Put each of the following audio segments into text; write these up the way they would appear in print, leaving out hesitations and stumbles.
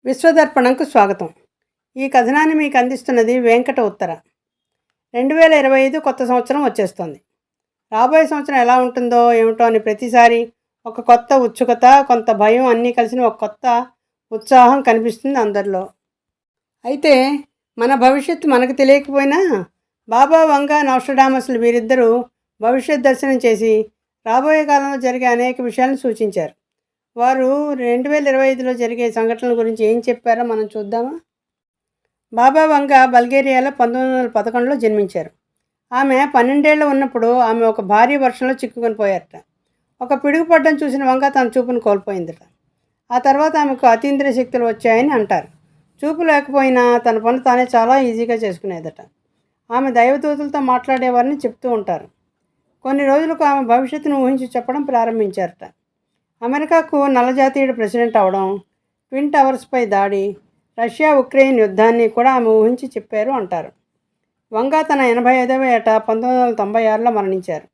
విశ్వదర్పణంకు స్వాగతం. ఈ కథనాన్ని మీకు అందిస్తున్నది వెంకట ఉత్తర. 2025 కొత్త సంవత్సరం వచ్చేస్తుంది. రాబోయే సంవత్సరం ఎలా ఉంటుందో ఏమిటో అని ప్రతిసారి ఒక కొత్త ఉత్సుకత, కొంత భయం అన్నీ కలిసిన ఒక కొత్త ఉత్సాహం కనిపిస్తుంది అందరిలో. అయితే మన భవిష్యత్తు మనకు తెలియకపోయినా బాబా వంగ, నోస్ట్రడామస్లు వీరిద్దరూ భవిష్యత్ దర్శనం చేసి రాబోయే కాలంలో జరిగే అనేక విషయాలను సూచించారు. వారు 2025లో జరిగే సంఘటనల గురించి ఏం చెప్పారో మనం చూద్దామా? బాబా వంగ బల్గేరియాలో 1911లో జన్మించారు. ఆమె 12 ఏళ్ళు ఉన్నప్పుడు ఆమె ఒక భారీ వర్షంలో చిక్కుకొని పోయారట. ఒక పిడుగు పడ్డం చూసిన వంగ తన చూపును కోల్పోయిందట. ఆ తర్వాత ఆమెకు అతీంద్రియ శక్తులు వచ్చాయని అంటారు. చూపు లేకపోయినా తన పని తానే చాలా ఈజీగా చేసుకునేదట. ఆమె దైవదూతలతో మాట్లాడేవారని చెప్తూ ఉంటారు. కొన్ని రోజులకు ఆమె భవిష్యత్తును ఊహించి చెప్పడం ప్రారంభించారట. అమెరికాకు నల్లజాతీయుడు ప్రెసిడెంట్ అవడం, ట్విన్ టవర్స్పై దాడి, రష్యా ఉక్రెయిన్ యుద్ధాన్ని కూడా ఆమె ఊహించి చెప్పారు అంటారు. వంగ తన 85వ ఏట 1996లో మరణించారు.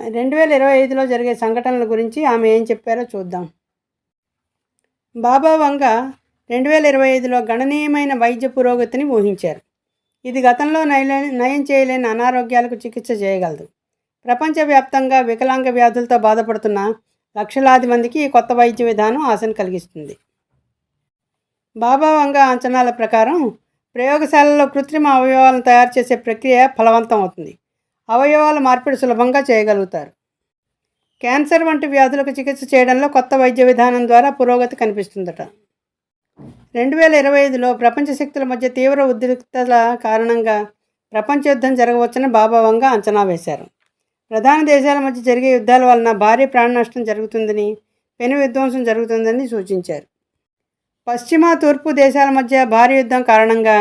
2025లో జరిగే సంఘటనల గురించి ఆమె ఏం చెప్పారో చూద్దాం. బాబా వంగ 2025లో గణనీయమైన వైద్య పురోగతిని ఊహించారు. ఇది గతంలో నయం చేయలేని అనారోగ్యాలకు చికిత్స చేయగలదు. ప్రపంచవ్యాప్తంగా వికలాంగ వ్యాధులతో బాధపడుతున్న లక్షలాది మందికి ఈ కొత్త వైద్య విధానం ఆశను కలిగిస్తుంది. బాబా వంగ అంచనాల ప్రకారం ప్రయోగశాలలో కృత్రిమ అవయవాలను తయారు చేసే ప్రక్రియ ఫలవంతం అవుతుంది. అవయవాల మార్పిడి సులభంగా చేయగలుగుతారు. క్యాన్సర్ వంటి వ్యాధులకు చికిత్స చేయడంలో కొత్త వైద్య విధానం ద్వారా పురోగతి కనిపిస్తుందట. 2025లో ప్రపంచ శక్తుల మధ్య తీవ్ర ఉద్రిక్తతల కారణంగా ప్రపంచ యుద్ధం జరగవచ్చని బాబా వంగ అంచనా వేశారు. ప్రధాన దేశాల మధ్య జరిగే యుద్ధాల వలన భారీ ప్రాణ నష్టం జరుగుతుందని, పెను విధ్వంసం జరుగుతుందని సూచించారు. పశ్చిమ, తూర్పు దేశాల మధ్య భారీ యుద్ధం కారణంగా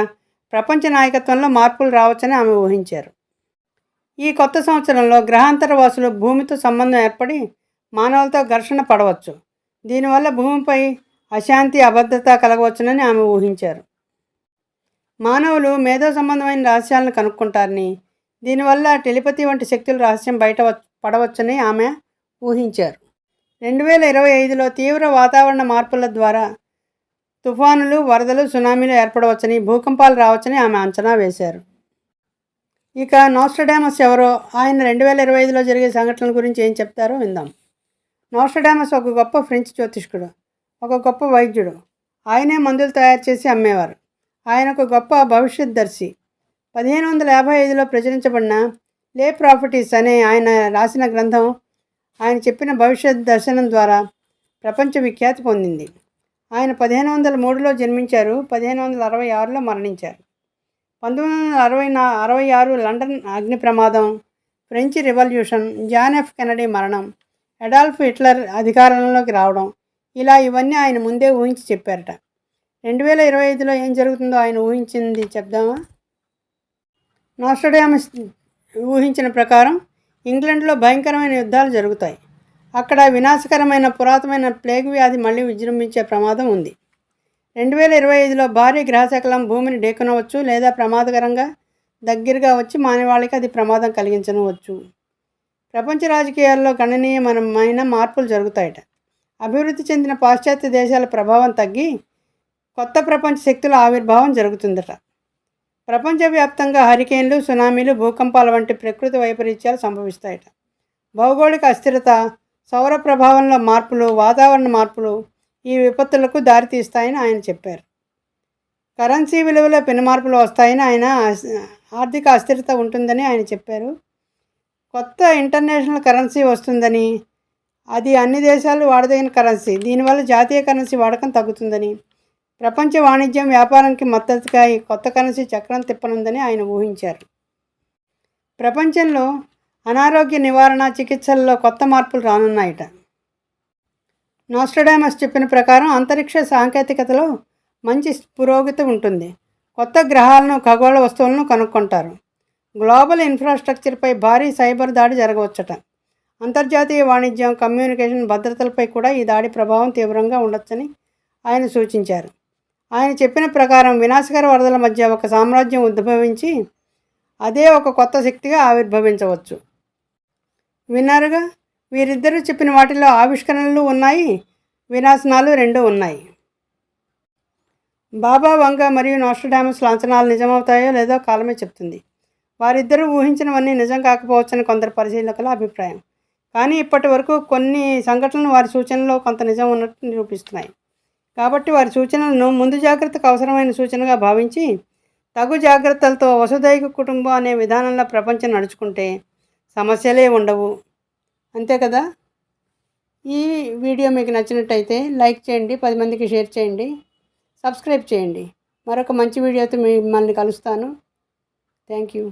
ప్రపంచ నాయకత్వంలో మార్పులు రావచ్చని ఆమె ఊహించారు. ఈ కొత్త సంవత్సరంలో గ్రహాంతర వాసులు భూమితో సంబంధం ఏర్పడి మానవులతో ఘర్షణ పడవచ్చు. దీనివల్ల భూమిపై అశాంతి, అభద్రత కలగవచ్చునని ఆమె ఊహించారు. మానవులు మేధో సంబంధమైన రహస్యాలను కనుక్కుంటారని, దీనివల్ల టెలిపతి వంటి శక్తుల రహస్యం బయట పడవచ్చని ఆమె ఊహించారు. 2025లో తీవ్ర వాతావరణ మార్పుల ద్వారా తుఫానులు, వరదలు, సునామీలు ఏర్పడవచ్చని, భూకంపాలు రావచ్చని ఆమె అంచనా వేశారు. ఇక నోస్ట్రడామస్ ఎవరో, ఆయన 2025లో జరిగే సంఘటనల గురించి ఏం చెప్తారో విందాం. నోస్ట్రడామస్ ఒక గొప్ప ఫ్రెంచ్ జ్యోతిష్కుడు, ఒక గొప్ప వైద్యుడు. ఆయనే మందులు తయారు చేసి అమ్మేవారు. ఆయన ఒక గొప్ప భవిష్యత్ దర్శి. 1555లో ప్రచురించబడిన లే ప్రాఫిటీస్ అనే ఆయన రాసిన గ్రంథం ఆయన చెప్పిన భవిష్యత్ దర్శనం ద్వారా ప్రపంచ విఖ్యాతి పొందింది. ఆయన 1503లో జన్మించారు. 1566లో మరణించారు. 1966 లండన్ అగ్ని ప్రమాదం, French revolution, John F Kennedy మరణం, అడాల్ఫ్ హిట్లర్ అధికారంలోకి రావడం, ఇలా ఇవన్నీ ఆయన ముందే ఊహించి చెప్పారట. 2025లో ఏం జరుగుతుందో ఆయన ఊహించింది చెప్దామా? నోస్ట్రడామస్ ఊహించిన ప్రకారం ఇంగ్లండ్లో భయంకరమైన యుద్ధాలు జరుగుతాయి. అక్కడ వినాశకరమైన పురాతనమైన ప్లేగ్ వ్యాధి మళ్ళీ విజృంభించే ప్రమాదం ఉంది. 2025లో భారీ గ్రహశకలం భూమిని ఢీకొనవచ్చు లేదా ప్రమాదకరంగా దగ్గరగా వచ్చి మానవాళికి అది ప్రమాదం కలిగించవచ్చు. ప్రపంచ రాజకీయాల్లో గణనీయమైన మార్పులు జరుగుతాయట. అభివృద్ధి చెందిన పాశ్చాత్య దేశాల ప్రభావం తగ్గి కొత్త ప్రపంచ శక్తుల ఆవిర్భావం జరుగుతుందట. ప్రపంచవ్యాప్తంగా హరికేన్లు, సునామీలు, భూకంపాల వంటి ప్రకృతి వైపరీత్యాలు సంభవిస్తాయట. భౌగోళిక అస్థిరత, సౌర ప్రభావంలో మార్పులు, వాతావరణ మార్పులు ఈ విపత్తులకు దారితీస్తాయని ఆయన చెప్పారు. కరెన్సీ విలువలో పెను మార్పులు వస్తాయని, ఆర్థిక అస్థిరత ఉంటుందని ఆయన చెప్పారు. కొత్త ఇంటర్నేషనల్ కరెన్సీ వస్తుందని, అది అన్ని దేశాలు వాడదగిన కరెన్సీ. దీనివల్ల జాతీయ కరెన్సీ వాడకం తగ్గుతుందని, ప్రపంచ వాణిజ్యం, వ్యాపారానికి మద్దతుగా ఈ కొత్త కరెన్సీ చక్రం తిప్పనుందని ఆయన ఊహించారు. ప్రపంచంలో అనారోగ్య నివారణ, చికిత్సల్లో కొత్త మార్పులు రానున్నాయట. నోస్ట్రడామస్ చెప్పిన ప్రకారం అంతరిక్ష సాంకేతికతలో మంచి పురోగతి ఉంటుంది. కొత్త గ్రహాలను, ఖగోళ వస్తువులను కనుక్కుంటారు. గ్లోబల్ ఇన్ఫ్రాస్ట్రక్చర్పై భారీ సైబర్ దాడి జరగవచ్చట. అంతర్జాతీయ వాణిజ్యం, కమ్యూనికేషన్ భద్రతలపై కూడా ఈ దాడి ప్రభావం తీవ్రంగా ఉండొచ్చని ఆయన సూచించారు. ఆయన చెప్పిన ప్రకారం వినాశకర వరదల మధ్య ఒక సామ్రాజ్యం ఉద్భవించి అదే ఒక కొత్త శక్తిగా ఆవిర్భవించవచ్చు. విన్నారుగా, వీరిద్దరూ చెప్పిన వాటిలో ఆవిష్కరణలు ఉన్నాయి, వినాశనాలు రెండూ ఉన్నాయి. బాబా వంగ మరియు నాస్ట్రాడామస్ లాంఛనాలు నిజమవుతాయో లేదో కాలమే చెప్తుంది. వారిద్దరూ ఊహించినవన్నీ నిజం కాకపోవచ్చని కొందరు పరిశీలకుల అభిప్రాయం. కానీ ఇప్పటి వరకు కొన్ని సంఘటనలు వారి సూచనలో కొంత నిజం ఉన్నట్టు నిరూపిస్తున్నాయి. కాబట్టి వారి సూచనలను ముందు జాగ్రత్తకు అవసరమైన సూచనగా భావించి తగు జాగ్రత్తలతో వసుదైక కుటుంబం అనే విధానంలో ప్రపంచం నడుచుకుంటే సమస్యలే ఉండవు. అంతే కదా. ఈ వీడియో మీకు నచ్చినట్టయితే లైక్ చేయండి, 10 మందికి షేర్ చేయండి, సబ్స్క్రైబ్ చేయండి. మరొక మంచి వీడియోతో మిమ్మల్ని కలుస్తాను. Thank you.